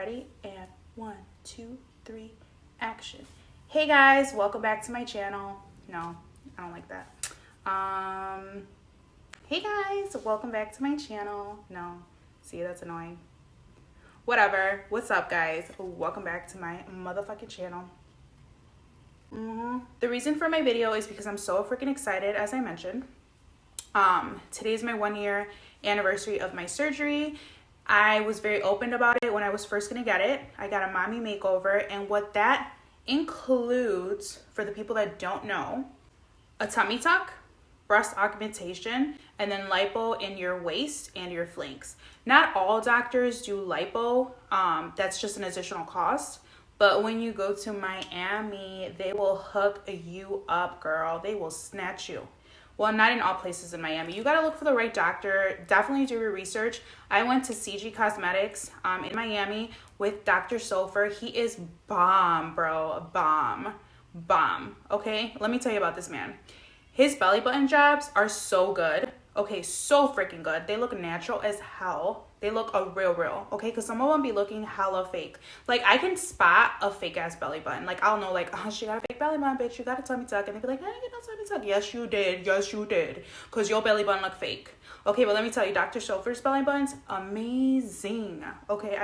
Ready? And 1, 2, 3, action. Hey guys, welcome back to my channel. No, I don't like that. Hey guys, welcome back to my channel. No, see, that's annoying. Whatever. What's up, guys? Welcome back to my motherfucking channel. The reason for my video is because I'm so freaking excited, as I mentioned. Today's my 1-year anniversary of my surgery. I was very open about it when I was first gonna get it. I got a mommy makeover, and what that includes, for the people that don't know, a tummy tuck, breast augmentation, and then lipo in your waist and your flanks. Not all doctors do lipo. That's just an additional cost. But when you go to Miami, they will hook you up, girl. They will snatch you. Well, not in all places in Miami. You gotta look for the right doctor. Definitely do your research. I went to CG Cosmetics in Miami with Dr. Sofer. He is bomb, bro. Bomb. Okay, let me tell you about this man. His belly button jobs are so good. Okay, so freaking good. They look natural as hell. They look real, okay? Because some of them be looking hella fake. Like, I can spot a fake-ass belly button. Like, I'll know, like, oh, she got a fake belly button, bitch. You got a tummy tuck. And they be like, I didn't get no tummy tuck. Yes, you did. Yes, you did. Because your belly button look fake. Okay, but let me tell you, Dr. Sofer's belly button's amazing. Okay,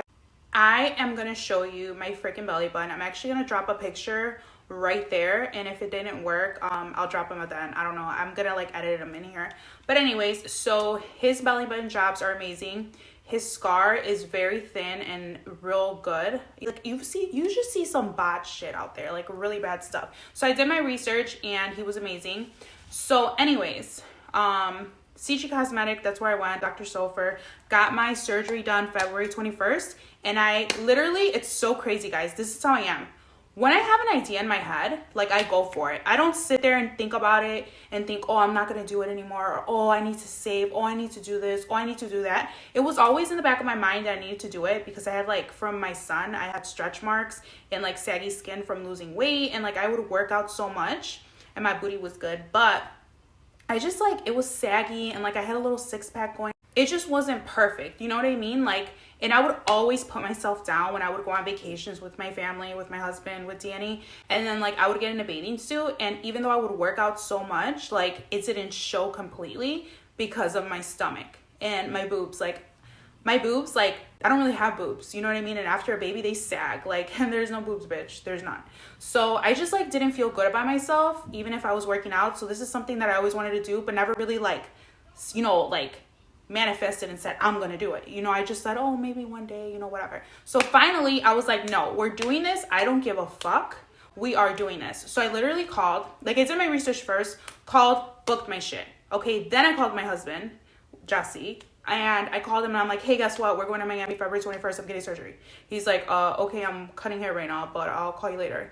I am going to show you my freaking belly button. I'm actually going to drop a picture right there, and if it didn't work, I'll drop them at the end. I don't know, I'm gonna like edit them in here. But anyways, so his belly button jobs are amazing. His scar is very thin and real good. Like, you just see some bot shit out there, like really bad stuff. So I did my research and he was amazing. So anyways, CG Cosmetic, that's where I went. Dr. Sofer, got my surgery done February 21st, and I literally, it's so crazy, guys. This is how I am. When I have an idea in my head, like, I go for it. I don't sit there and think about it and think, oh, I'm not going to do it anymore. Or, oh, I need to save. Oh, I need to do this. Oh, I need to do that. It was always in the back of my mind that I needed to do it because I had, like, from my son, I had stretch marks and, like, saggy skin from losing weight. And, like, I would work out so much and my booty was good. But I just, like, it was saggy and, like, I had a little six-pack going. It just wasn't perfect. You know what I mean? Like, and I would always put myself down when I would go on vacations with my family, with my husband, with Danny. And then, like, I would get in a bathing suit. And even though I would work out so much, like, it didn't show completely because of my stomach and my boobs. Like, my boobs, like, I don't really have boobs. You know what I mean? And after a baby, they sag. Like, and there's no boobs, bitch. There's none. So I just, like, didn't feel good about myself, even if I was working out. So this is something that I always wanted to do, but never really, like, you know, like, manifested and said, I'm gonna do it. You know, I just said, oh, maybe one day, you know, whatever. So finally, I was like, no, we're doing this. I don't give a fuck. We are doing this. So I literally called, like, I did my research first, called, booked my shit. Okay, then I called my husband, Jesse, and I called him and I'm like, hey, guess what? We're going to Miami February 21st. I'm getting surgery. He's like, okay, I'm cutting hair right now, but I'll call you later.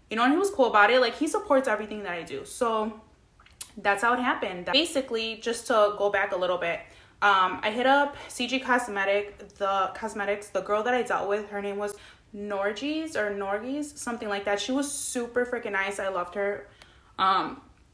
You know, and he was cool about it. Like, he supports everything that I do. So that's how it happened. Basically, just to go back a little bit, I hit up CG Cosmetics, the girl that I dealt with. Her name was Norgis, something like that. She was super freaking nice. I loved her.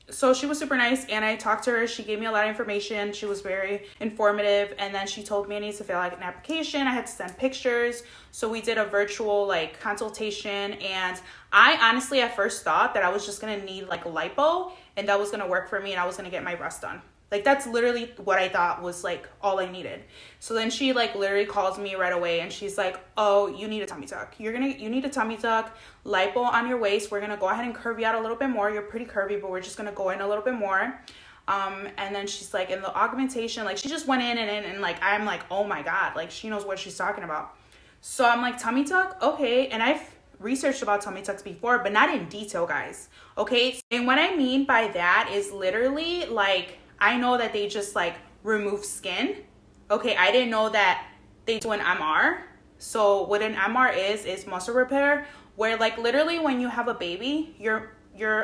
So she was super nice, and I talked to her. She gave me a lot of information. She was very informative, and then she told me I needed to fill out an application. I had to send pictures. So we did a virtual, like, consultation, and I honestly at first thought that I was just gonna need, like, lipo, and that was gonna work for me, and I was gonna get my breast done. Like, that's literally what I thought was, like, all I needed. So then she, like, literally calls me right away, and she's like, oh, you need a tummy tuck. You need a tummy tuck, lipo on your waist. We're going to go ahead and curve you out a little bit more. You're pretty curvy, but we're just going to go in a little bit more. And then she's like, in the augmentation, like, she just went in and, like, I'm like, oh, my God. Like, she knows what she's talking about. So I'm like, tummy tuck? Okay. And I've researched about tummy tucks before, but not in detail, guys. Okay? And what I mean by that is literally, like, I know that they just, like, remove skin. Okay, I didn't know that they do an MR. So what an MR is muscle repair, where, like, literally when you have a baby, your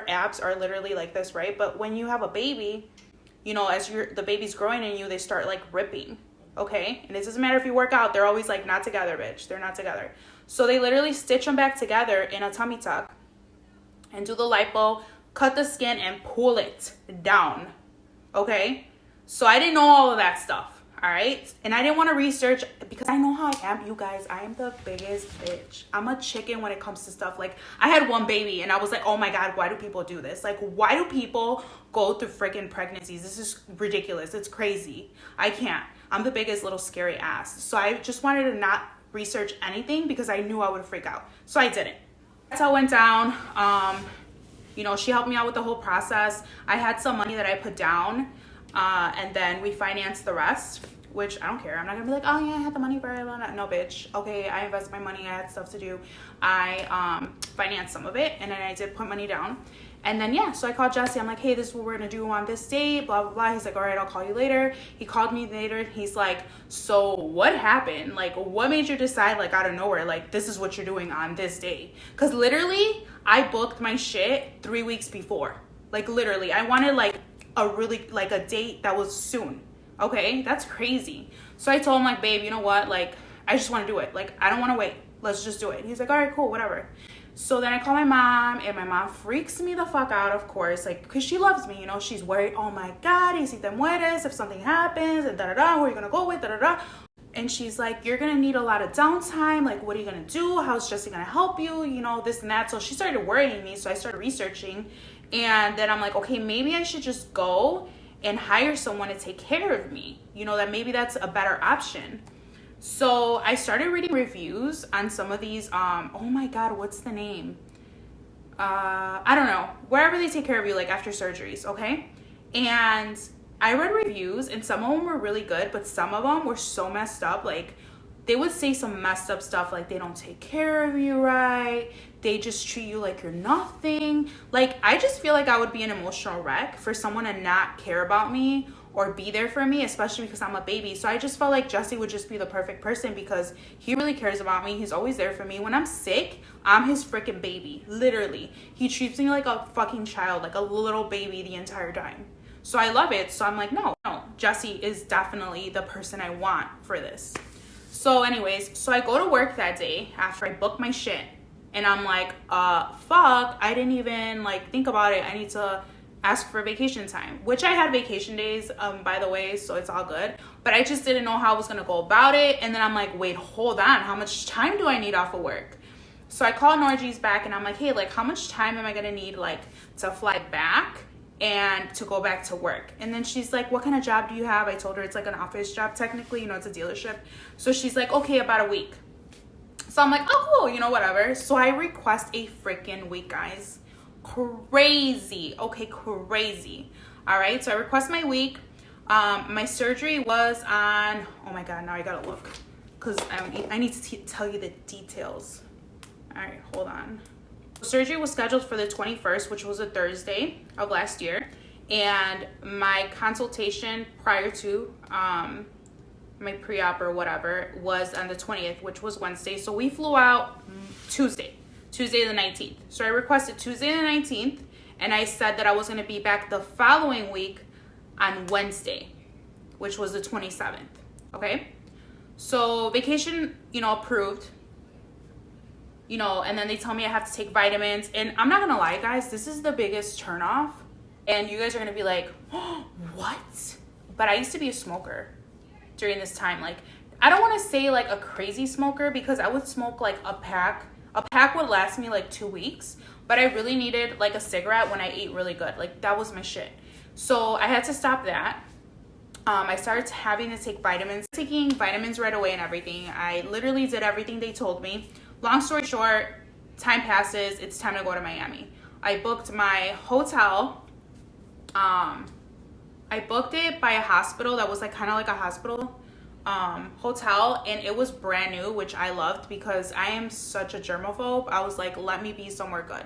abs are literally like this, right? But when you have a baby, you know, as the baby's growing in you, they start, like, ripping. Okay, and it doesn't matter if you work out, they're always, like, not together, bitch. They're not together. So they literally stitch them back together in a tummy tuck and do the lipo, cut the skin, and pull it down. Okay, so I didn't know all of that stuff. All right. And I didn't want to research because I know how I am. You guys, I am the biggest bitch. I'm a chicken when it comes to stuff. Like, I had one baby and I was like, oh my God, why do people do this? Like, why do people go through freaking pregnancies? This is ridiculous. It's crazy. I can't. I'm the biggest little scary ass. So I just wanted to not research anything because I knew I would freak out. So I didn't. That's how it went down. You know, she helped me out with the whole process. I had some money that I put down. And then we financed the rest, which I don't care. I'm not gonna be like, oh yeah, I had the money for it. No, bitch. Okay, I invested my money. I had stuff to do. I financed some of it, and then I did put money down. And then, yeah, so I called Jesse. I'm like, hey, this is what we're gonna do on this date, blah, blah, blah. He's like, all right, I'll call you later. He called me later. He's like, so what happened? Like, what made you decide, like, out of nowhere, like, this is what you're doing on this day? Because literally, I booked my shit 3 weeks before. Like, literally, I wanted, like, a date that was soon. Okay, that's crazy. So I told him, like, babe, you know what, like, I just want to do it. Like, I don't want to wait, let's just do it. He's like, all right, cool, whatever. So then I call my mom, and my mom freaks me the fuck out, of course, like, because she loves me, you know. She's worried, oh my God, y si te mueres, if something happens, and da-da-da, who are you gonna go with, da-da-da. And she's like, you're gonna need a lot of downtime, like, what are you gonna do, how's Jesse gonna help you, you know, this and that. So she started worrying me, so I started researching. And then I'm like, okay, maybe I should just go and hire someone to take care of me. You know, that maybe that's a better option. So I started reading reviews on some of these, oh my God, what's the name? I don't know, wherever they take care of you, like after surgeries, okay? And I read reviews and some of them were really good, but some of them were so messed up. Like, they would say some messed up stuff like they don't take care of you right. They just treat you like you're nothing. Like, I just feel like I would be an emotional wreck for someone to not care about me or be there for me, especially because I'm a baby. So I just felt like Jesse would just be the perfect person because he really cares about me. He's always there for me. When I'm sick, I'm his freaking baby, literally. He treats me like a fucking child, like a little baby the entire time. So I love it. So I'm like, no, Jesse is definitely the person I want for this. So anyways, so I go to work that day after I book my shit. And I'm like, fuck, I didn't even like think about it. I need to ask for vacation time, which I had vacation days, by the way, so it's all good. But I just didn't know how I was gonna go about it. And then I'm like, wait, hold on. How much time do I need off of work? So I called Norgis back and I'm like, hey, like, how much time am I gonna need, like, to fly back and to go back to work? And then she's like, what kind of job do you have? I told her it's like an office job technically, you know, it's a dealership. So she's like, okay, about a week. So I'm like, oh, cool, you know, whatever. So I request a freaking week, guys. Crazy. Okay, crazy. All right, so I request my week. My surgery was on, oh my God, now I gotta look because I need to tell you the details. All right, hold on. Surgery was scheduled for the 21st, which was a Thursday of last year. And my consultation prior to my pre-op or whatever was on the 20th, which was Wednesday. So we flew out Tuesday the 19th. So I requested Tuesday the 19th, and I said that I was going to be back the following week on Wednesday, which was the 27th. Okay. So vacation, you know, approved, you know, and then they tell me I have to take vitamins. And I'm not going to lie, guys, this is the biggest turnoff. And you guys are going to be like, oh, what? But I used to be a smoker during this time. Like, I don't want to say like a crazy smoker because I would smoke like a pack. A pack would last me like 2 weeks, but I really needed like a cigarette when I ate really good. Like, that was my shit. So I had to stop that. I started having to take vitamins, taking vitamins right away and everything. I literally did everything they told me. Long story short, time passes. It's time to go to Miami. I booked my hotel. I booked it by a hospital that was like kind of like a hospital hotel, and it was brand new, which I loved because I am such a germaphobe. I was like, let me be somewhere good.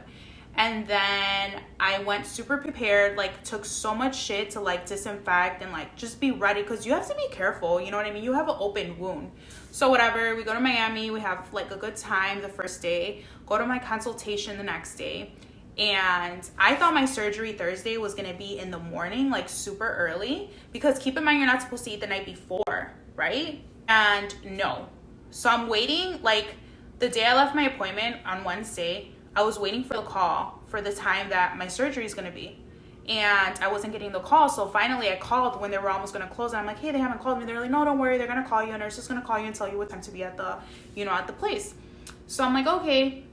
And then I went super prepared, like took so much shit to like disinfect and like just be ready because you have to be careful, you know what I mean? You have an open wound. So whatever, we go to Miami, we have like a good time the first day, go to my consultation the next day. And I thought my surgery Thursday was gonna be in the morning, like super early, because keep in mind, you're not supposed to eat the night before, right? And no. So I'm waiting, like the day I left my appointment on Wednesday, I was waiting for the call for the time that my surgery is gonna be. and I wasn't getting the call. So finally I called when they were almost going to close. And I'm like, hey, they haven't called me. They're like, no, don't worry. They're going to call you. A nurse is going to call you and tell you what time to be at the, at the place. So I'm like, okay.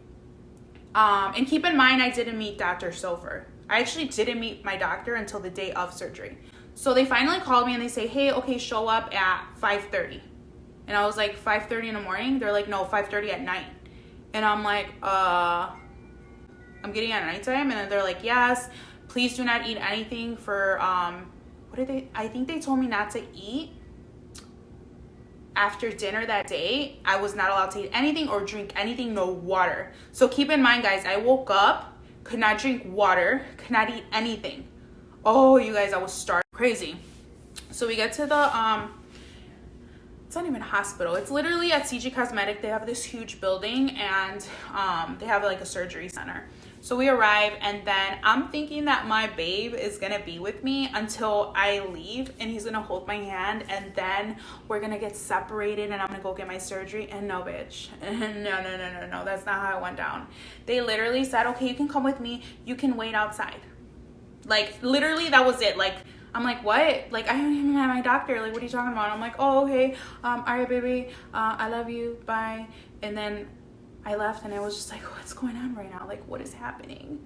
And keep in mind, I didn't meet Dr. Sofer. I actually didn't meet my doctor until the day of surgery. So they finally called me and they say, hey, okay, show up at 5:30. And I was like, 5:30 in the morning? They're like, no, 5:30 at night. And I'm like, I'm getting at nighttime? And then they're like, yes, please do not eat anything for, I think they told me not to eat after dinner that day. I was not allowed to eat anything or drink anything, no water. So keep in mind, guys, I woke up, could not drink water, could not eat anything. Oh, you guys, I was starving. Crazy. So we get to the, it's not even a hospital. It's literally at CG Cosmetic. They have this huge building, and they have like a surgery center. So we arrive, and then I'm thinking that my babe is gonna be with me until I leave, and he's gonna hold my hand, and then we're gonna get separated, and I'm gonna go get my surgery. And no, bitch. No. That's not how it went down. They literally said, okay, you can come with me. You can wait outside. Like, literally, that was it. Like, I'm like, what? Like, I don't even have my doctor. Like, what are you talking about? I'm like, oh, okay. All right, baby. I love you. Bye. And then I left, and I was just like, what's going on right now? Like, what is happening?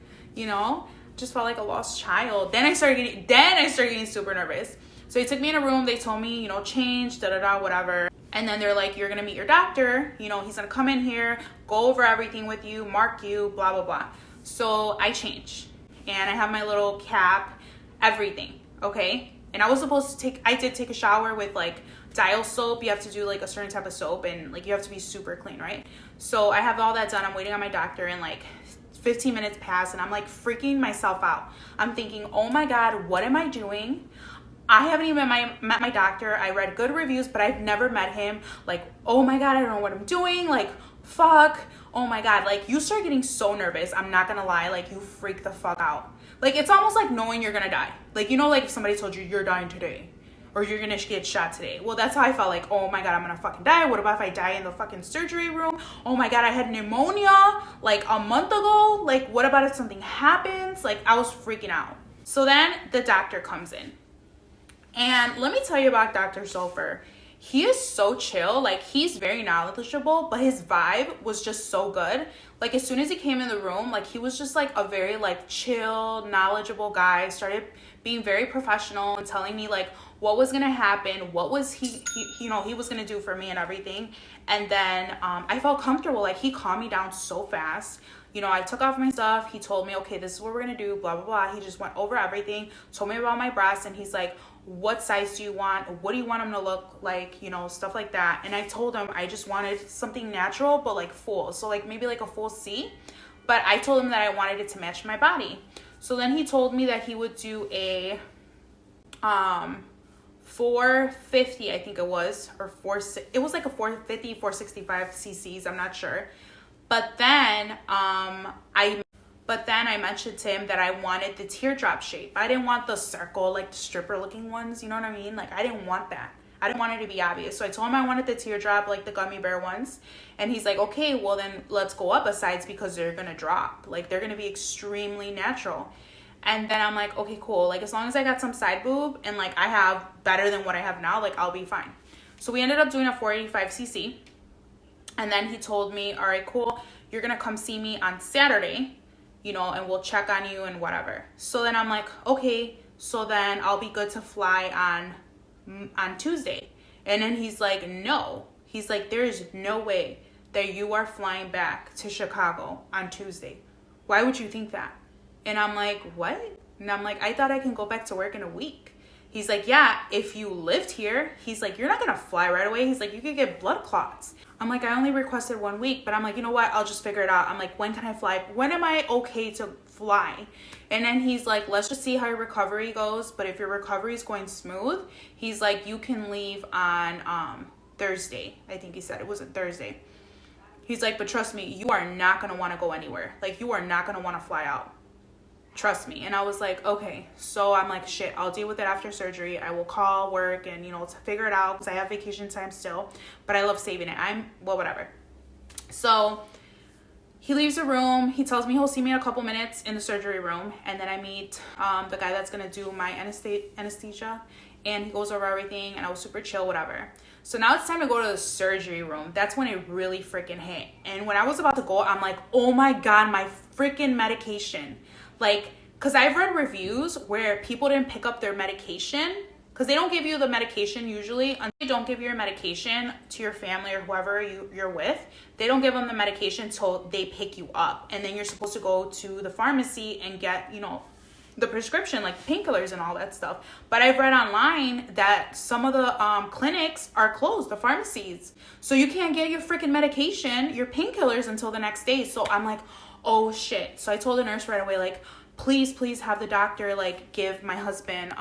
Just felt like a lost child. Then I started getting super nervous. So they took me in a room. They told me, change, whatever. And then they're like, you're going to meet your doctor. He's going to come in here, go over everything with you, mark you, blah, blah, blah. So I change, and I have my little cap, everything. Okay. And I was supposed to I did take a shower with like Dial soap. You have to do like a certain type of soap, and like you have to be super clean, right? So I have all that done. I'm waiting on my doctor, and like 15 minutes pass, and I'm like freaking myself out. I'm thinking, oh my God, what am I doing? I haven't even met my doctor. I read good reviews, but I've never met him. Like, oh my God, I don't know what I'm doing. Like, fuck. Oh my God. Like, you start getting so nervous. I'm not gonna lie. Like, you freak the fuck out. Like, it's almost like knowing you're gonna die. Like, like if somebody told you you're dying today, or you're gonna get shot today. Well, that's how I felt. Like, oh my God, I'm gonna fucking die. What about if I die in the fucking surgery room? Oh my God, I had pneumonia like a month ago. Like, what about if something happens? Like, I was freaking out. So then the doctor comes in. And let me tell you about Dr. Sofer. He is so chill. Like, he's very knowledgeable, but his vibe was just so good. Like, as soon as he came in the room, like, he was just like a very like chill, knowledgeable guy. Started being very professional and telling me like what was gonna happen, what was he was gonna do for me and everything. And then I felt comfortable. Like, he calmed me down so fast. I took off my stuff. He told me, okay, this is what we're gonna do, blah, blah, blah. He just went over everything, told me about my breasts, and he's like, what size do you want? What do you want them to look like? Stuff like that. And I told him I just wanted something natural, but like full. So like maybe like a full C. But I told him that I wanted it to match my body. So then he told me that he would do a 450, I think it was, or it was like a 450, 465 cc's, I'm not sure. But then I mentioned to him that I wanted the teardrop shape. I didn't want the circle, like the stripper looking ones, you know what I mean? Like, I didn't want that. I didn't want it to be obvious. So I told him I wanted the teardrop, like the gummy bear ones. And he's like, okay, well then let's go up a size because they're going to drop. Like, they're going to be extremely natural. And then I'm like, okay, cool. Like, as long as I got some side boob and like I have better than what I have now, like I'll be fine. So we ended up doing a 485 cc. And then he told me, all right, cool. You're going to come see me on Saturday, and we'll check on you and whatever. So then I'm like, okay, so then I'll be good to fly on Tuesday. And then he's like, no. He's like, there is no way that you are flying back to Chicago on Tuesday. Why would you think that? And I'm like, what? And I'm like, I thought I can go back to work in a week. He's like, yeah, if you lived here, he's like, you're not going to fly right away. He's like, you could get blood clots. I'm like, I only requested 1 week, but I'm like, you know what? I'll just figure it out. I'm like, when can I fly? When am I okay to fly? And then he's like, let's just see how your recovery goes. But if your recovery is going smooth, he's like, you can leave on Thursday. I think he said it was a Thursday. He's like, but trust me, you are not going to want to go anywhere. Like, you are not going to want to fly out. Trust me. And I was like, okay. So I'm like, shit, I'll deal with it after surgery. I will call work and, to figure it out because I have vacation time still. But I love saving it. Whatever. So he leaves the room. He tells me he'll see me in a couple minutes in the surgery room. And then I meet the guy that's going to do my anesthesia. And he goes over everything. And I was super chill, whatever. So now it's time to go to the surgery room. That's when it really freaking hit. And when I was about to go, I'm like, oh my God, my freaking medication. Like, because I've read reviews where people didn't pick up their medication. Because they don't give you the medication usually. Until you don't give your medication to your family or whoever you're with, they don't give them the medication until they pick you up. And then you're supposed to go to the pharmacy and get, the prescription, like painkillers and all that stuff. But I've read online that some of the clinics are closed, the pharmacies. So you can't get your freaking medication, your painkillers until the next day. So I'm like, oh shit. So I told the nurse right away, like, please have the doctor like give my husband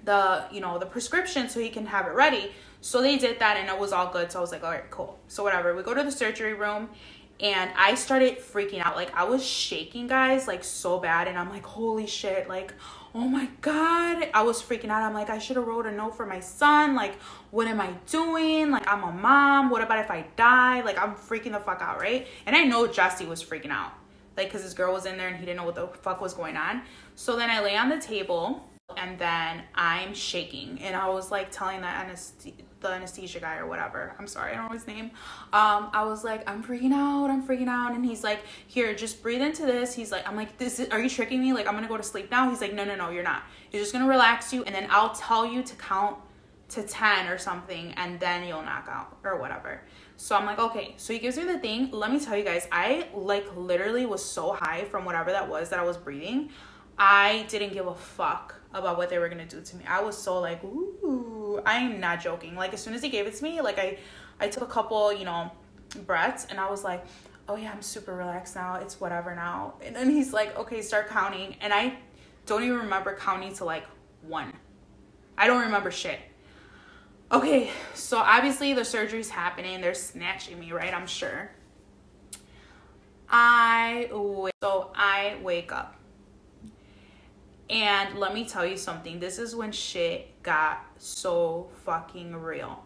the prescription so he can have it ready. So they did that and it was all good. So I was like, all right, cool. So whatever. We go to the surgery room. And I started freaking out. Like, I was shaking, guys, like, so bad. And I'm like, holy shit. Like, oh, my God. I was freaking out. I'm like, I should have wrote a note for my son. Like, what am I doing? Like, I'm a mom. What about if I die? Like, I'm freaking the fuck out, right? And I know Jesse was freaking out. Like, because his girl was in there and he didn't know what the fuck was going on. So then I lay on the table. And then I'm shaking. And I was, like, telling the anesthesia guy or whatever. I'm sorry, I don't know his name. I was like, I'm freaking out. And he's like, here, just breathe into this. He's like, I'm like, are you tricking me? Like, I'm going to go to sleep now. He's like, no, you're not. You're just going to relax you. And then I'll tell you to count to 10 or something. And then you'll knock out or whatever. So I'm like, okay. So he gives me the thing. Let me tell you guys, I like literally was so high from whatever that was that I was breathing. I didn't give a fuck about what they were going to do to me. I was so like, ooh, I am not joking. Like, as soon as he gave it to me, like, I took a couple, breaths, and I was like, oh, yeah, I'm super relaxed now. It's whatever now. And then he's like, okay, start counting. And I don't even remember counting to, like, 1. I don't remember shit. Okay, so obviously the surgery's happening. They're snatching me, right? I'm sure. I wake up. And let me tell you something. This is when shit got so fucking real.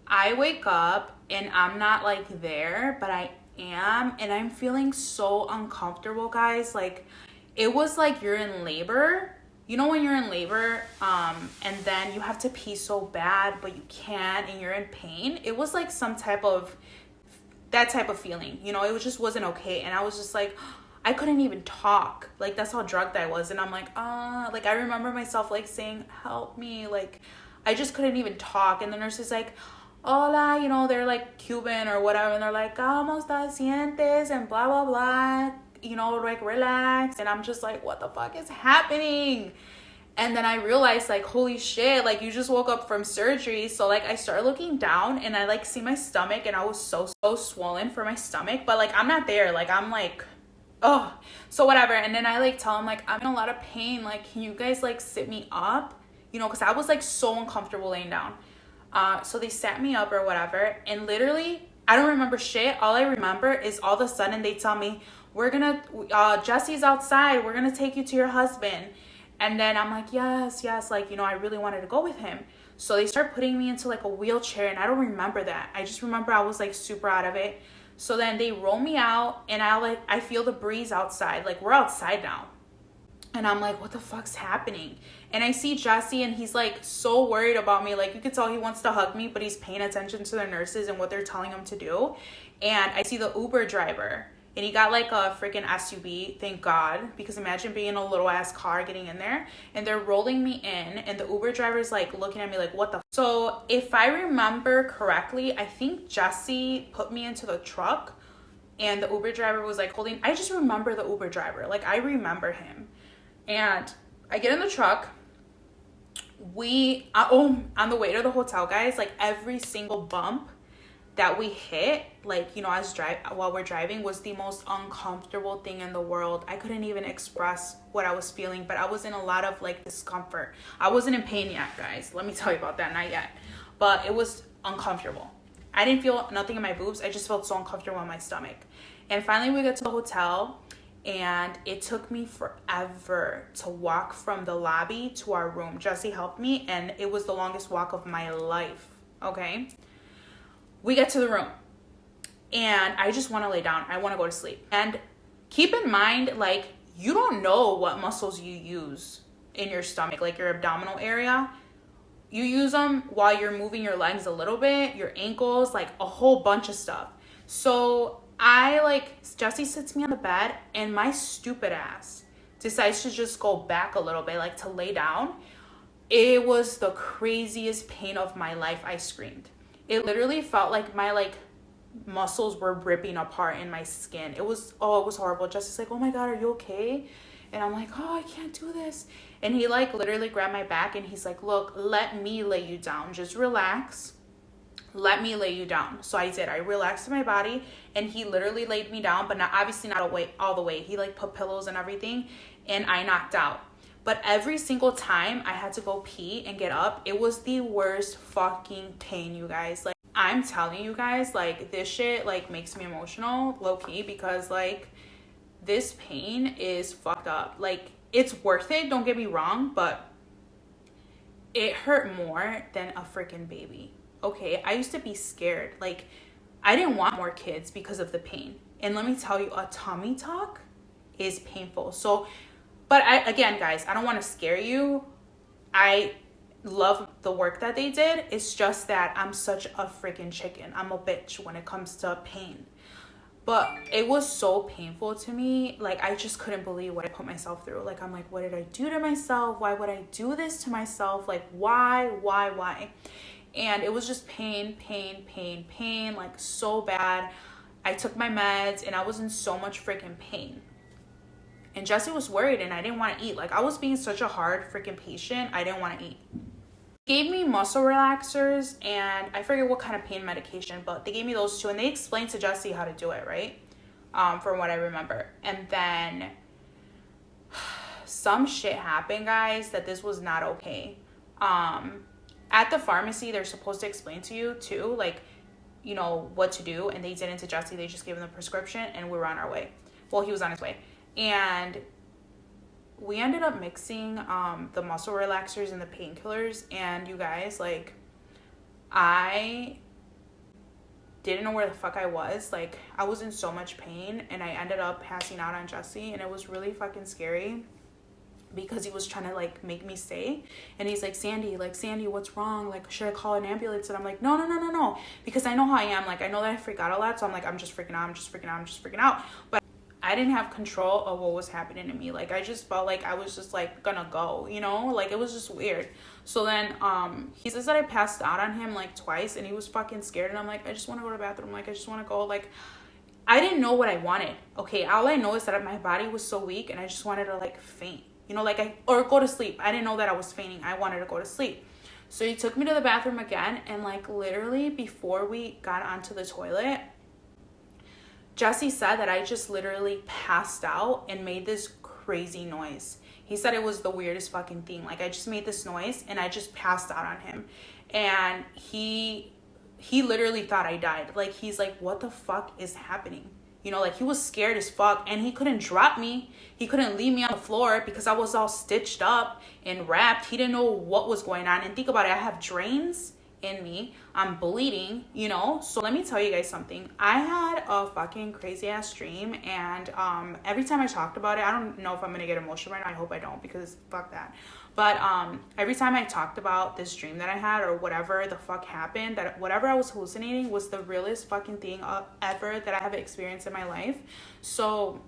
I wake up and I'm not like there, but I am. And I'm feeling so uncomfortable, guys. Like, it was like you're in labor. You know when you're in labor and then you have to pee so bad, but you can't and you're in pain? It was like that type of feeling. It just wasn't okay. And I was just like, I couldn't even talk. Like, that's how drugged I was. And I'm like, like, I remember myself, like, saying, help me. Like, I just couldn't even talk. And the nurse is like, hola, they're, like, Cuban or whatever. And they're like, ¿cómo te sientes? And blah, blah, blah. Like, relax. And I'm just like, what the fuck is happening? And then I realized, like, holy shit, like, you just woke up from surgery. So, like, I started looking down and I, like, see my stomach. And I was so swollen for my stomach. But, like, I'm not there. Like, I'm, like... oh, so whatever. And then I like tell him, like, I'm in a lot of pain. Like, can you guys like sit me up? Because I was like so uncomfortable laying down. So they sat me up or whatever. And literally, I don't remember shit. All I remember is all of a sudden they tell me, Jesse's outside. We're going to take you to your husband. And then I'm like, yes. Like, I really wanted to go with him. So they start putting me into like a wheelchair. And I don't remember that. I just remember I was like super out of it. So then they roll me out and I feel the breeze outside. Like, we're outside now. And I'm like, what the fuck's happening? And I see Jesse and he's like so worried about me. Like, you could tell he wants to hug me, but he's paying attention to the nurses and what they're telling him to do. And I see the Uber driver and he got like a freaking SUV, thank God, because imagine being in a little ass car getting in there and they're rolling me in and the Uber driver's like looking at me like, what the So if I remember correctly, I think Jesse put me into the truck and the Uber driver was like I just remember the Uber driver. Like, I remember him. And I get in the truck. On the way to the hotel, guys, like every single bump that we hit, like, while we're driving was the most uncomfortable thing in the world. I couldn't even express what I was feeling, but I was in a lot of like discomfort. I wasn't in pain yet, guys. Let me tell you about that, not yet. But it was uncomfortable. I didn't feel nothing in my boobs. I just felt so uncomfortable in my stomach. And finally we get to the hotel and it took me forever to walk from the lobby to our room. Jesse helped me and it was the longest walk of my life, okay? We get to the room and I just want to lay down. I want to go to sleep. And keep in mind, like, you don't know what muscles you use in your stomach, like your abdominal area. You use them while you're moving your legs a little bit, your ankles, like a whole bunch of stuff. So Jesse sits me on the bed, and my stupid ass decides to just go back a little bit, like to lay down. It was the craziest pain of my life. I screamed. It literally felt like my muscles were ripping apart in my skin. It was horrible. Jesse's like, oh my God, are you okay? And I'm like, oh, I can't do this. And he literally grabbed my back, and he's like, look, let me lay you down. Just relax. Let me lay you down. So I did. I relaxed my body, and he literally laid me down, but obviously not all the way. He put pillows and everything, and I knocked out. But every single time I had to go pee and get up, it was the worst fucking pain, you guys. I'm telling you guys, this shit makes me emotional, low-key, because this pain is fucked up. It's worth it, don't get me wrong, but it hurt more than a freaking baby. Okay, I used to be scared. I didn't want more kids because of the pain. And let me tell you, a tummy tuck is painful. So, but again, guys, I don't want to scare you. I love the work that they did. It's just that I'm such a freaking chicken. I'm a bitch when it comes to pain. But it was so painful to me. I just couldn't believe what I put myself through. I'm like, what did I do to myself? Why would I do this to myself? Why? And it was just pain, so bad. I took my meds, and I was in so much freaking pain. And Jesse was worried, and I didn't want to eat. I was being such a hard freaking patient. I didn't want to eat. Gave me muscle relaxers, and I forget what kind of pain medication, but they gave me those two, and they explained to Jesse how to do it, right? From what I remember. And then some shit happened, guys, that this was not okay. At the pharmacy, they're supposed to explain to you too, what to do, and they didn't to Jesse. They just gave him the prescription, and we were on our way. Well, he was on his way. And we ended up mixing the muscle relaxers and the painkillers, and you guys, I didn't know where the fuck I was. I was in so much pain, and I ended up passing out on Jesse, and it was really fucking scary because he was trying to make me stay, and he's like, Sandy, what's wrong? Should I call an ambulance? And I'm like, no, because I know how I am. I know that I freak out a lot, so I'm like, I'm just freaking out. But I didn't have control of what was happening to me. I just felt like I was just gonna go, it was just weird. So then he says that I passed out on him twice, and he was fucking scared, and I'm like, I just want to go to the bathroom. I just want to go. I didn't know what I wanted. Okay, all I know is that my body was so weak, and I just wanted to faint, or go to sleep. I didn't know that I was fainting. I wanted to go to sleep. So he took me to the bathroom again, and literally before we got onto the toilet, Jesse said that I just literally passed out and made this crazy noise. He said it was the weirdest fucking thing. I just made this noise, and I just passed out on him. And he literally thought I died. He's like, what the fuck is happening? He was scared as fuck, and he couldn't drop me. He couldn't leave me on the floor because I was all stitched up and wrapped. He didn't know what was going on. And think about it, I have drains in me. I'm bleeding, So let me tell you guys something. I had a fucking crazy ass dream, and every time I talked about it, I don't know if I'm gonna get emotional right now. I hope I don't, because fuck that. But every time I talked about this dream that I had, or whatever the fuck happened, that whatever I was hallucinating was the realest fucking thing ever that I have experienced in my life. So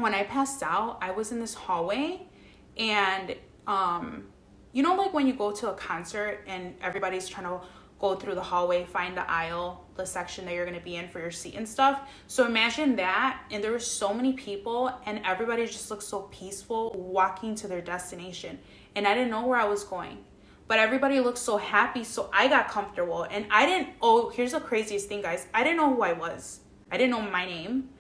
when I passed out, I was in this hallway, and when you go to a concert and everybody's trying to go through the hallway, find the aisle, the section that you're going to be in for your seat and stuff. So imagine that, and there were so many people, and everybody just looked so peaceful walking to their destination. And I didn't know where I was going, but everybody looked so happy, so I got comfortable. And here's the craziest thing, guys. I didn't know who I was. I didn't know my name.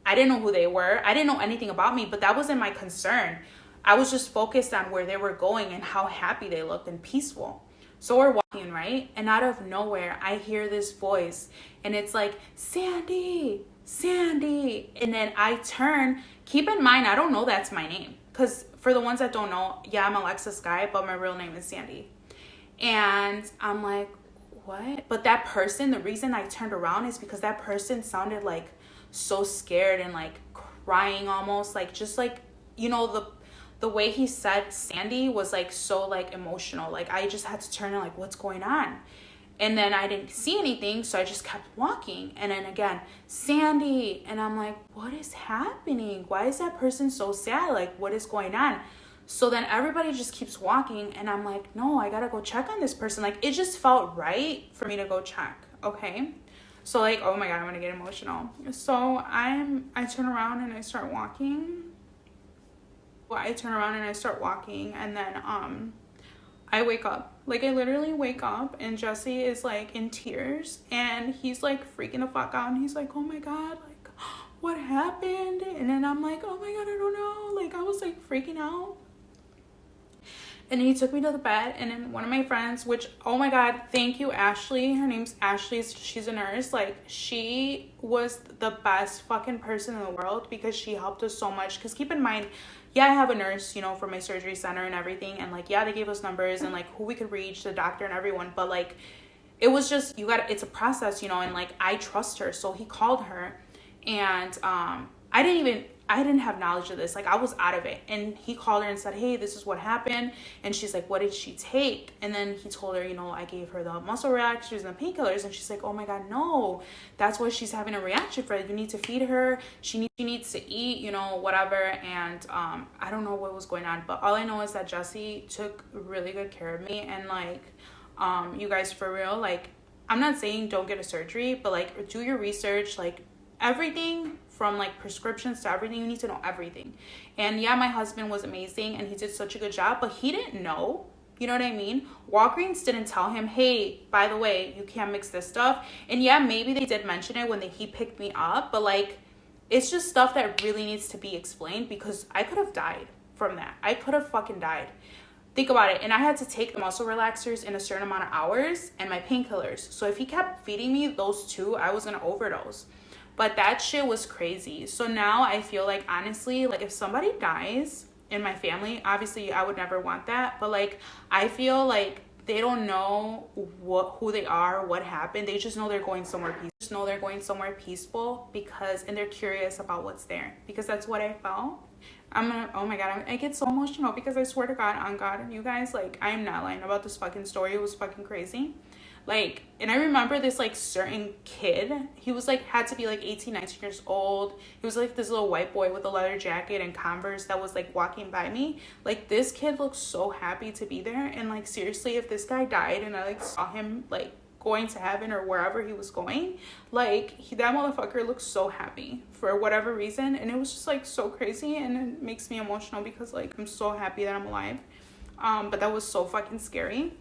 I didn't know who they were. I didn't know anything about me, but that wasn't my concern. I was just focused on where they were going and how happy they looked and peaceful. So we're walking, right? And out of nowhere, I hear this voice, and it's like, Sandy. And then I turn. Keep in mind, I don't know that's my name. Because for the ones that don't know, yeah, I'm Alexis Guy, but my real name is Sandy. And I'm like, what? But that person, the reason I turned around is because that person sounded like so scared and like crying almost, like just like, you know, the way he said Sandy was like so like emotional. Like I just had to turn and like, what's going on? And then I didn't see anything, so I just kept walking. And then again, Sandy. And I'm like, what is happening? Why is that person so sad? Like, what is going on? So then everybody just keeps walking. And I'm like, no, I gotta go check on this person. Like, it just felt right for me to go check, okay? So like, oh my God, I'm gonna get emotional. So I turn around and I start walking. Well, I turn around and I start walking, and then I wake up. Like, I literally wake up and Jesse is like in tears and he's like freaking the fuck out, and he's like, oh my God, like what happened? And then I'm like, oh my God, I don't know. Like I was like freaking out. And he took me to the bed, and then one of my friends, which, oh my God, thank you, Ashley. Her name's Ashley. She's a nurse. Like, she was the best fucking person in the world because she helped us so much. Because keep in mind, yeah, I have a nurse, you know, for my surgery center and everything. And like, yeah, they gave us numbers and like who we could reach, the doctor and everyone. But like, it was just, it's a process, you know, and like, I trust her. So he called her, and I didn't have knowledge of this. Like, I was out of it. And he called her and said, hey, this is what happened. And she's like, what did she take? And then he told her, you know, I gave her the muscle relaxers and the painkillers. And she's like, oh my God, no, that's what she's having a reaction for. You need to feed her. She needs to eat, you know, whatever. And I don't know what was going on. But all I know is that Jesse took really good care of me. And like, you guys, for real, like, I'm not saying don't get a surgery, but like, do your research, like everything. From like prescriptions to everything, you need to know everything. And yeah, my husband was amazing and he did such a good job, but he didn't know, you know what I mean? Walgreens didn't tell him, hey, by the way, you can't mix this stuff. And yeah, maybe they did mention it when he picked me up, but like, it's just stuff that really needs to be explained, because I could have died from that. I could have fucking died. Think about it. And I had to take the muscle relaxers in a certain amount of hours and my painkillers. So if he kept feeding me those two, I was gonna overdose. But that shit was crazy. So now I feel like, honestly, like if somebody dies in my family, obviously I would never want that. But like, I feel like they don't know who they are, what happened. They just know they're going somewhere peaceful. Because, and they're curious about what's there, because that's what I felt. Oh my God, I get so emotional because I swear to God, on God, you guys, like, I am not lying about this fucking story. It was fucking crazy. Like, and I remember this like certain kid, he was like, had to be like 18, 19 years old. He was like this little white boy with a leather jacket and Converse that was like walking by me. Like, this kid looked so happy to be there. And like, seriously, if this guy died and I like saw him like going to heaven or wherever he was going, like that motherfucker looked so happy for whatever reason. And it was just like so crazy, and it makes me emotional because like I'm so happy that I'm alive. But that was so fucking scary.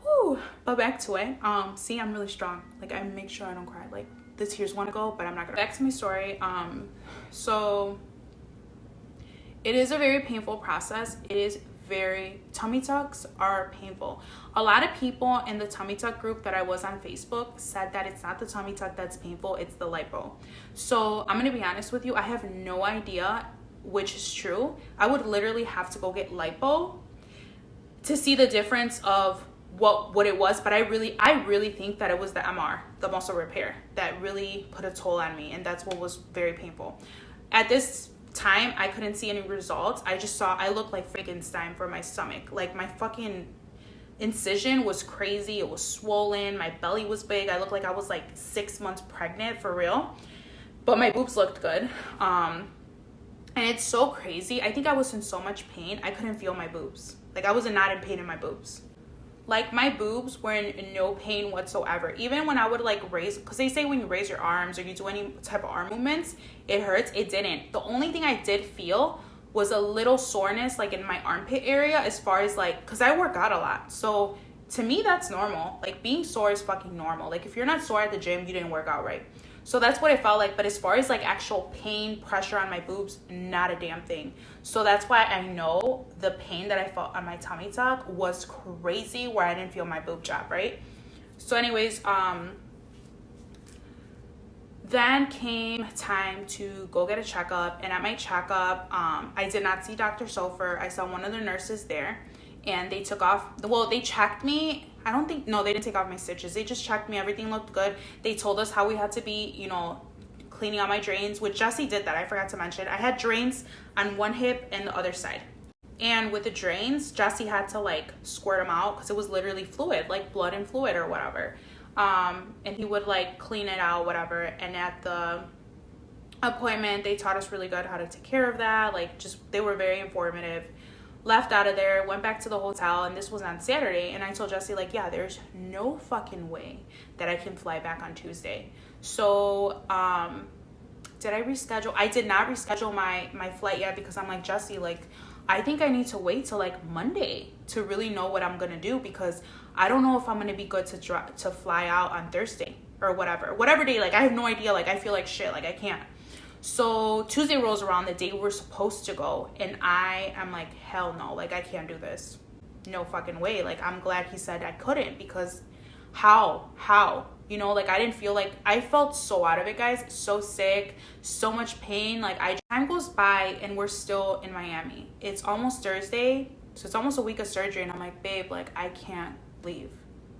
Whew. But back to it. See, I'm really strong. Like, I make sure I don't cry. Like, the tears want to go, but I'm not gonna. Back to my story. So it is a very painful process. It is tummy tucks are painful. A lot of people in the tummy tuck group that I was on Facebook said that it's not the tummy tuck that's painful, it's the lipo. So I'm gonna be honest with you, I have no idea which is true. I would literally have to go get lipo to see the difference of what it was. But I really think that it was the MR, the muscle repair, that really put a toll on me, and that's what was very painful. At this time, I couldn't see any results. I just saw I looked like Frankenstein for my stomach. Like, my fucking incision was crazy. It was swollen. My belly was big. I looked like I was like 6 months pregnant, for real. But my boobs looked good. And it's so crazy. I think I was in so much pain, I couldn't feel my boobs. Like, I was not in pain in my boobs. Like, my boobs were in no pain whatsoever. Even when I would like raise, because they say when you raise your arms or you do any type of arm movements, it hurts. It didn't. The only thing I did feel was a little soreness like in my armpit area, as far as like, because I work out a lot. So to me, that's normal. Like, being sore is fucking normal. Like, if you're not sore at the gym, you didn't work out right. So that's what it felt like. But as far as like actual pain, pressure on my boobs, not a damn thing. So that's why I know the pain that I felt on my tummy tuck was crazy, where I didn't feel my boob job, right? So anyways, then came time to go get a checkup. And at my checkup, I did not see Dr. Sofer. I saw one of the nurses there, and they took off, well, they checked me. I don't think, no, they didn't take off my stitches. They just checked me. Everything looked good. They told us how we had to be, you know, cleaning out my drains, which Jesse did that. I forgot to mention. I had drains on one hip and the other side. And with the drains, Jesse had to like squirt them out because it was literally fluid, like blood and fluid or whatever. And he would like clean it out, whatever. And at the appointment, they taught us really good how to take care of that. Like, just, they were very informative. Left out of there, went back to the hotel, and this was on Saturday. And I told Jesse, like, yeah, there's no fucking way that I can fly back on Tuesday. So, did I reschedule? I did not reschedule my flight yet because I'm like, Jesse, like, I think I need to wait till like Monday to really know what I'm gonna do, because I don't know if I'm gonna be good to fly out on Thursday or whatever day. Like, I have no idea. Like, I feel like shit. Like, I can't. So Tuesday rolls around, the day we're supposed to go, and I am like, hell no. Like, I can't do this. No fucking way. Like, I'm glad he said I couldn't, because how? You know, like, I didn't feel like, I felt so out of it, guys. So sick, so much pain. Like, time goes by and we're still in Miami. It's almost Thursday, so it's almost a week of surgery, and I'm like, babe, like, I can't leave.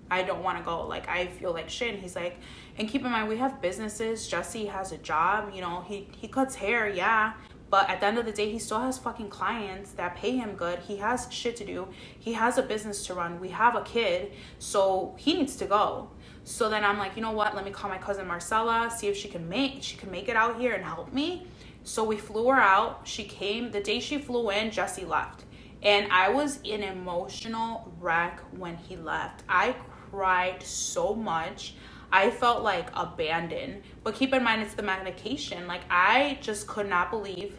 I don't want to go. Like, I feel like shit. And he's like, and keep in mind, we have businesses. Jesse has a job. You know, he cuts hair, yeah. But at the end of the day, he still has fucking clients that pay him good. He has shit to do. He has a business to run. We have a kid, so he needs to go. So then I'm like, you know what? Let me call my cousin Marcella, see if she can make it out here and help me. So we flew her out. She came. The day she flew in, Jesse left. And I was an emotional wreck when he left. I cried so much. I felt like abandoned. But keep in mind, it's the medication. Like, I just could not believe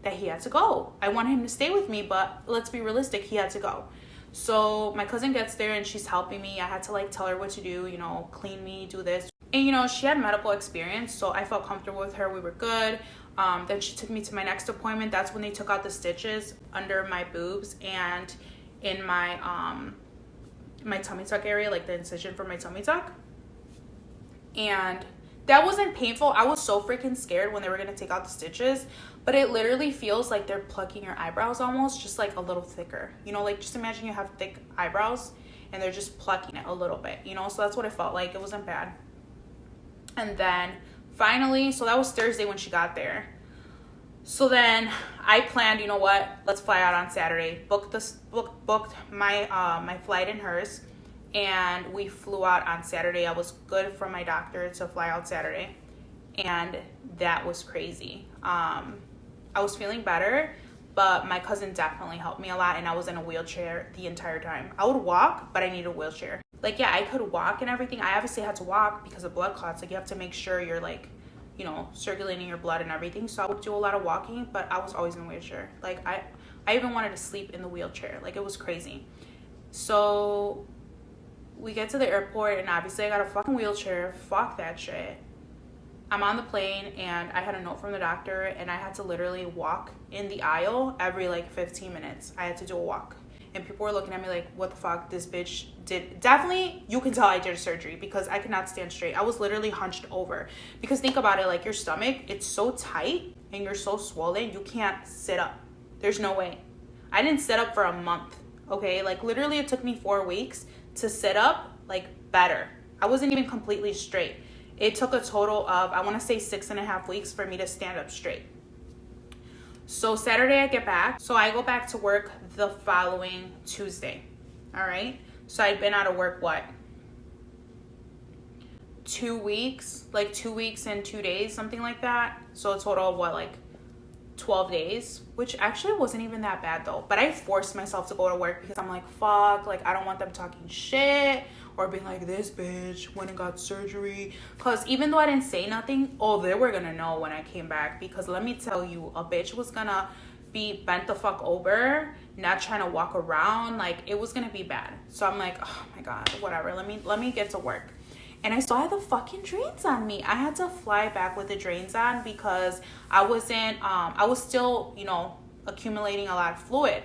that he had to go. I wanted him to stay with me, but let's be realistic, he had to go. So my cousin gets there and she's helping me. I had to like tell her what to do, you know, clean me, do this. And you know, she had medical experience, so I felt comfortable with her. We were good. Then she took me to my next appointment. That's when they took out the stitches under my boobs and in my my tummy tuck area, like the incision for my tummy tuck. And that wasn't painful. I was so freaking scared when they were gonna take out the stitches, but it literally feels like they're plucking your eyebrows almost, just like a little thicker. You know, like, just imagine you have thick eyebrows and they're just plucking it a little bit, you know? So that's what it felt like. It wasn't bad. And then finally, so that was Thursday when she got there. So then I planned, you know what, let's fly out on Saturday. Booked my my flight and hers, and we flew out on Saturday. I was good from my doctor to fly out Saturday, and that was crazy. I was feeling better, but my cousin definitely helped me a lot, and I was in a wheelchair the entire time. I would walk, but I needed a wheelchair. Like, yeah, I could walk and everything. I obviously had to walk because of blood clots. Like, you have to make sure you're like, you know, circulating your blood and everything. So I would do a lot of walking, but I was always in a wheelchair. Like, I even wanted to sleep in the wheelchair. Like, it was crazy. So we get to the airport, and obviously I got a fucking wheelchair. Fuck that shit. I'm on the plane, and I had a note from the doctor, and I had to literally walk in the aisle every like 15 minutes. I had to do a walk. And people were looking at me like, what the fuck, this bitch did. Definitely, you can tell I did surgery because I could not stand straight. I was literally hunched over. Because think about it, like, your stomach, it's so tight and you're so swollen, you can't sit up. There's no way. I didn't sit up for a month, okay? Like, literally, it took me 4 weeks to sit up, like, better. I wasn't even completely straight. It took a total of, I want to say 6.5 weeks for me to stand up straight. So Saturday I get back. So I go back to work the following Tuesday. All right. So I'd been out of work, what? 2 weeks? Like 2 weeks and 2 days, something like that. So a total of what, like 12 days? Which actually wasn't even that bad though. But I forced myself to go to work because I'm like, fuck, like, I don't want them talking shit or being like, this bitch went and got surgery. Because even though I didn't say nothing, they were gonna know when I came back. Because let me tell you, a bitch was gonna be bent the fuck over, not trying to walk around. Like, it was gonna be bad. So I'm like, oh my god, whatever, let me get to work. And I still had the fucking drains on me. I had to fly back with the drains on because I was still, you know, accumulating a lot of fluid.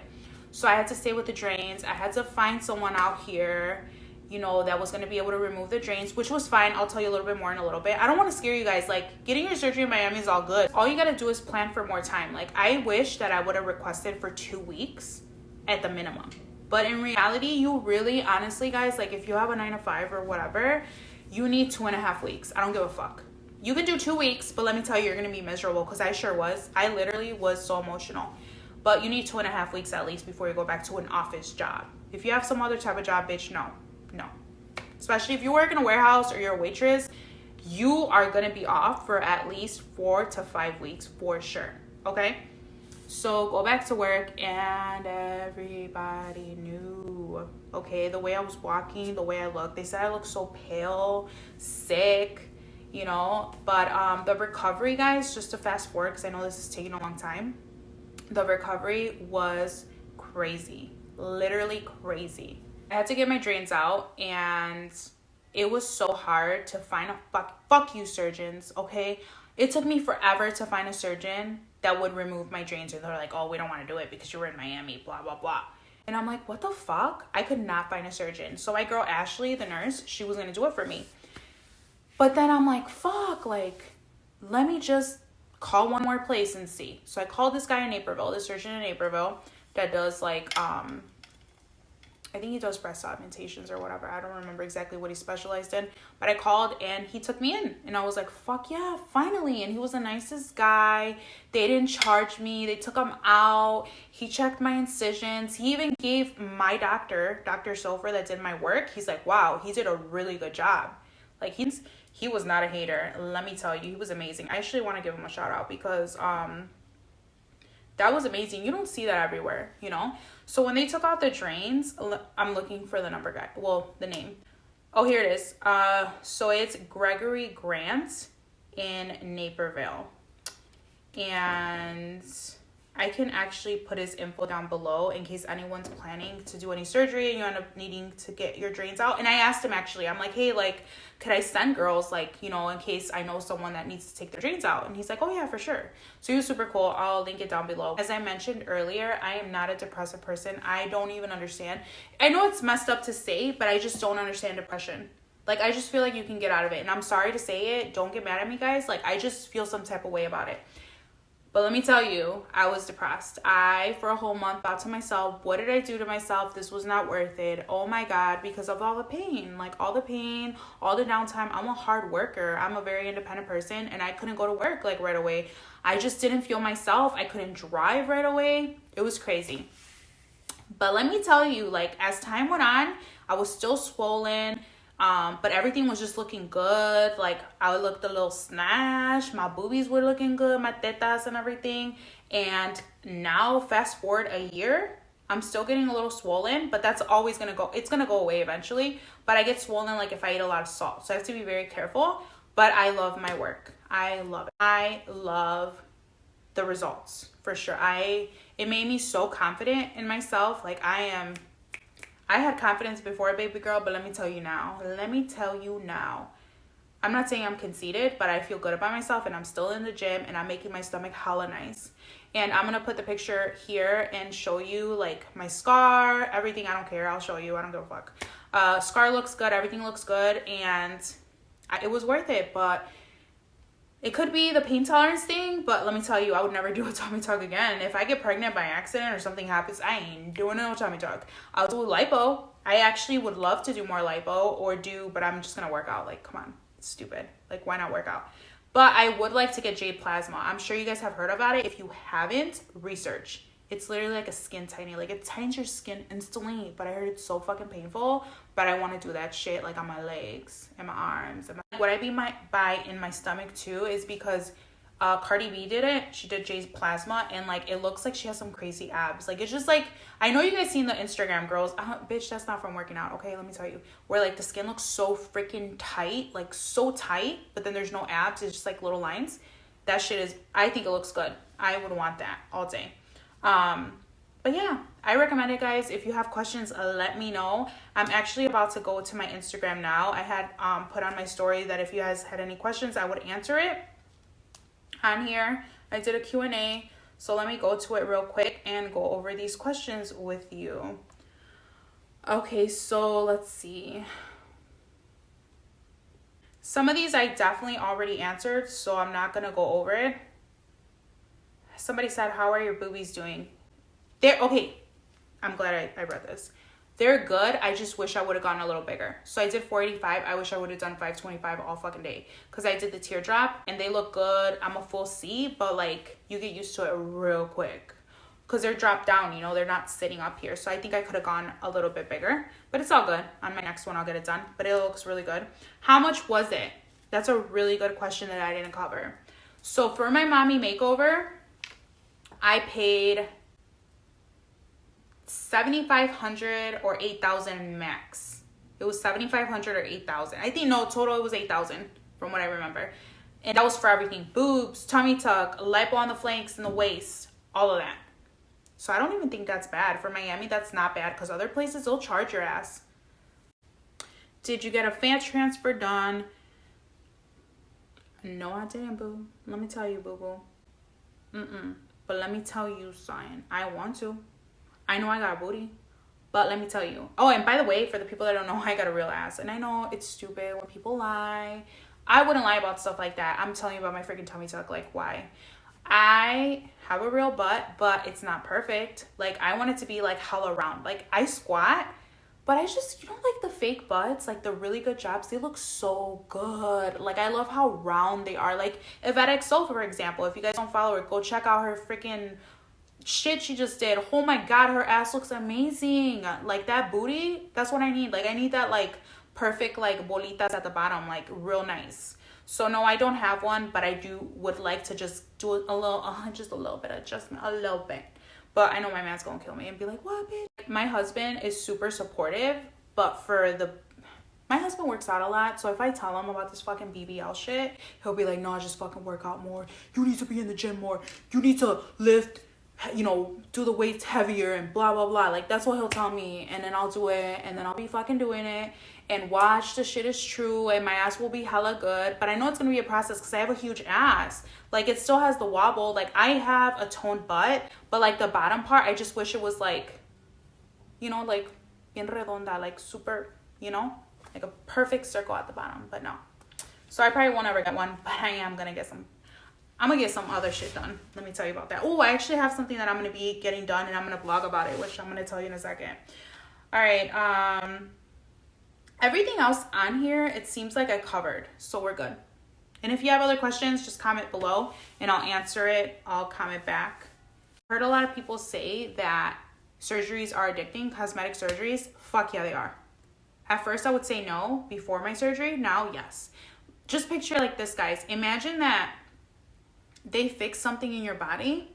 So I had to stay with the drains. I had to find someone out here, you know, that was going to be able to remove the drains, which was fine. I'll tell you a little bit more in a little bit. I don't want to scare you guys. Like, getting your surgery in Miami is all good. All you got to do is plan for more time. Like, I wish that I would have requested for 2 weeks at the minimum. But in reality, you really, honestly, guys, like if you have a 9 to 5 or whatever, you need 2.5 weeks. I don't give a fuck. You can do 2 weeks, but let me tell you, you're going to be miserable, because I sure was. I literally was so emotional. But you need 2.5 weeks at least before you go back to an office job. If you have some other type of job, bitch, no. Especially if you work in a warehouse or you're a waitress, you are going to be off for at least 4 to 5 weeks for sure. Okay? So go back to work, and everybody knew. Okay? The way I was walking, the way I looked. They said I looked so pale, sick, you know. But the recovery, guys, just to fast forward, because I know this is taking a long time. The recovery was crazy. Literally crazy. I had to get my drains out, and it was so hard to find a fuck you surgeons, okay? It took me forever to find a surgeon that would remove my drains. Or they're like, oh, we don't want to do it because you were in Miami, blah, blah, blah. And I'm like, what the fuck? I could not find a surgeon. So my girl Ashley, the nurse, she was going to do it for me. But then I'm like, fuck, like, let me just call one more place and see. So I called this guy in Naperville, this surgeon in Naperville that does like, I think he does breast augmentations or whatever. I don't remember exactly what he specialized in. But I called and he took me in. And I was like, fuck yeah, finally. And he was the nicest guy. They didn't charge me. They took him out. He checked my incisions. He even gave my doctor, Dr. Sofer, that did my work. He's like, wow, he did a really good job. Like, he was not a hater. Let me tell you, he was amazing. I actually want to give him a shout out because that was amazing. You don't see that everywhere, you know? So when they took out the drains, I'm looking for the number, guy. Well, the name. Oh, here it is. So it's Gregory Grant in Naperville. And I can actually put his info down below in case anyone's planning to do any surgery and you end up needing to get your drains out. And I asked him, actually, I'm like, hey, like, could I send girls, like, you know, in case I know someone that needs to take their drains out? And he's like, oh yeah, for sure. So he was super cool. I'll link it down below. As I mentioned earlier, I am not a depressive person. I don't even understand. I know it's messed up to say, but I just don't understand depression. Like, I just feel like you can get out of it. And I'm sorry to say it. Don't get mad at me, guys. Like, I just feel some type of way about it. But let me tell you, I was depressed. For a whole month, thought to myself, what did I do to myself? This was not worth it. Oh my God, because of all the pain. Like, all the pain, all the downtime. I'm a hard worker. I'm a very independent person, and I couldn't go to work, like, right away. I just didn't feel myself. I couldn't drive right away. It was crazy. But let me tell you, like, as time went on, I was still swollen. But everything was just looking good. Like, I looked a little snatched. My boobies were looking good, my tetas and everything. And now, fast forward a year, I'm still getting a little swollen, but that's always gonna go. It's gonna go away eventually. But I get swollen like if I eat a lot of salt. So I have to be very careful. But I love my work. I love it. I love the results for sure. It made me so confident in myself. Like, I had confidence before, baby girl, but let me tell you now. I'm not saying I'm conceited, but I feel good about myself, and I'm still in the gym, and I'm making my stomach hella nice. And I'm going to put the picture here and show you, like, my scar, everything. I don't care. I'll show you. I don't give a fuck. Scar looks good. Everything looks good, and it was worth it, but it could be the pain tolerance thing, but let me tell you, I would never do a tummy tuck again. If I get pregnant by accident or something happens, I ain't doing no tummy tuck. I'll do lipo. I actually would love to do more lipo but I'm just going to work out. Like, come on, it's stupid. Like, why not work out? But I would like to get jade plasma. I'm sure you guys have heard about it. If you haven't, research. It's literally like a skin tightening. Like, it tightens your skin instantly, but I heard it's so fucking painful. But I want to do that shit, like, on my legs and my arms. What I mean by in my stomach, too, is because Cardi B did it. She did jade plasma, and, like, it looks like she has some crazy abs. Like, it's just, like, I know you guys seen the Instagram girls. Bitch, that's not from working out, okay? Let me tell you. Where, like, the skin looks so freaking tight. Like, so tight, but then there's no abs. It's just, like, little lines. That shit is, I think it looks good. I would want that all day. But yeah, I recommend it, guys. If you have questions, let me know. I'm actually about to go to my Instagram now. I had put on my story that if you guys had any questions, I would answer it on here. I did a Q&A, so let me go to it real quick and go over these questions with you. Okay, so let's see. Some of these I definitely already answered, so I'm not gonna go over it. Somebody said, how are your boobies doing? They're okay. I'm glad I read this. They're good. I just wish I would have gone a little bigger. So I did 485. I wish I would have done 525 all fucking day. Because I did the teardrop and they look good. I'm a full C, but like you get used to it real quick. Because they're dropped down, you know, they're not sitting up here. So I think I could have gone a little bit bigger. But it's all good. On my next one, I'll get it done. But it looks really good. How much was it? That's a really good question that I didn't cover. So for my mommy makeover, I paid $7,500 or $8,000 max. It was $7,500 or $8,000. I think, no, total it was $8,000 from what I remember. And that was for everything. Boobs, tummy tuck, lipo on the flanks and the waist, all of that. So I don't even think that's bad. For Miami, that's not bad because other places, they'll charge your ass. Did you get a fat transfer done? No, I didn't, boo. Let me tell you, boo-boo. But let me tell you something. I want to. I know I got a booty, but let me tell you. Oh, and by the way, for the people that don't know, I got a real ass. And I know it's stupid when people lie. I wouldn't lie about stuff like that. I'm telling you about my freaking tummy tuck. Like, why? I have a real butt, but it's not perfect. Like, I want it to be, like, hella round. Like, I squat, but I just, you know, like, the fake butts, like, the really good jobs, they look so good. Like, I love how round they are. Like, Yvette Sofer, for example, if you guys don't follow her, go check out her freaking shit she just did. Oh my god, her ass looks amazing. Like, that booty, that's what I need. Like, I need that, like, perfect, like, bolitas at the bottom, like, real nice. So no, I don't have one, but I would like to just do a little, just a little bit of adjustment, a little bit. But I know my man's gonna kill me and be like, what, bitch? My husband is super supportive, but my husband works out a lot, so if I tell him about this fucking BBL shit, he'll be like, no, just fucking work out more. You need to be in the gym more. You need to lift, you know, do the weights heavier and blah, blah, blah. Like, that's what he'll tell me, and then I'll do it, and then I'll be fucking doing it, and watch the shit is true, and my ass will be hella good. But I know it's gonna be a process because I have a huge ass. Like, it still has the wobble. Like, I have a toned butt, but like the bottom part, I just wish it was like, you know, like bien redonda, like super, you know, like a perfect circle at the bottom. But no, so I probably won't ever get one, but I am gonna get some. I'm gonna get some other shit done. Let me tell you about that. Oh, I actually have something that I'm gonna be getting done, and I'm gonna blog about it, which I'm gonna tell you in a second. All right, everything else on here, it seems like I covered, so we're good. And if you have other questions, just comment below and I'll answer it. I'll comment back. I heard a lot of people say that surgeries are addicting, cosmetic surgeries. Fuck yeah, they are. At first I would say no before my surgery. Now, yes. Just picture like this, guys. Imagine that they fix something in your body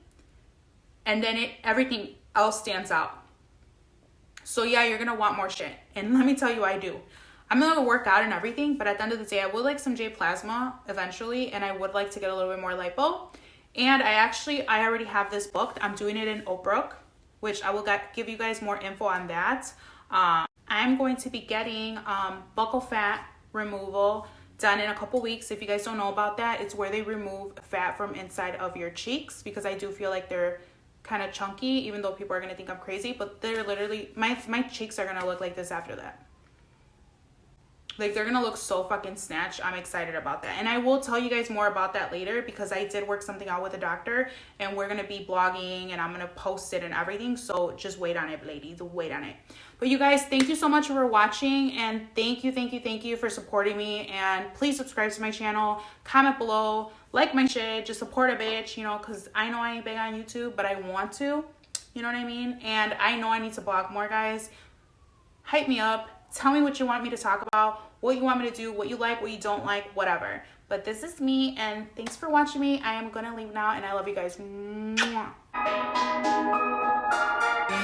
and then everything else stands out. So yeah, you're gonna want more shit. And let me tell you, I do. I'm gonna work out and everything, but at the end of the day, I would like some J plasma eventually, and I would like to get a little bit more lipo. And I already have this booked. I'm doing it in Oak Brook, which I will give you guys more info on that. I'm going to be getting buccal fat removal done in a couple weeks. If you guys don't know about that, it's where they remove fat from inside of your cheeks, because I do feel like they're kind of chunky, even though people are gonna think I'm crazy, but they're literally, my cheeks are gonna look like this after that. Like, they're gonna look so fucking snatched. I'm excited about that, and I will tell you guys more about that later, because I did work something out with a doctor, and we're gonna be blogging, and I'm gonna post it and everything. So just wait on it, ladies. Wait on it. But you guys, thank you so much for watching, and thank you for supporting me. And please subscribe to my channel, comment below, like my shit, just support a bitch, you know, because I know I ain't big on YouTube, but I want to, you know what I mean? And I know I need to blog more, guys. Hype me up. Tell me what you want me to talk about, what you want me to do, what you like, what you don't like, whatever. But this is me, and thanks for watching me. I am gonna leave now, and I love you guys. Mwah.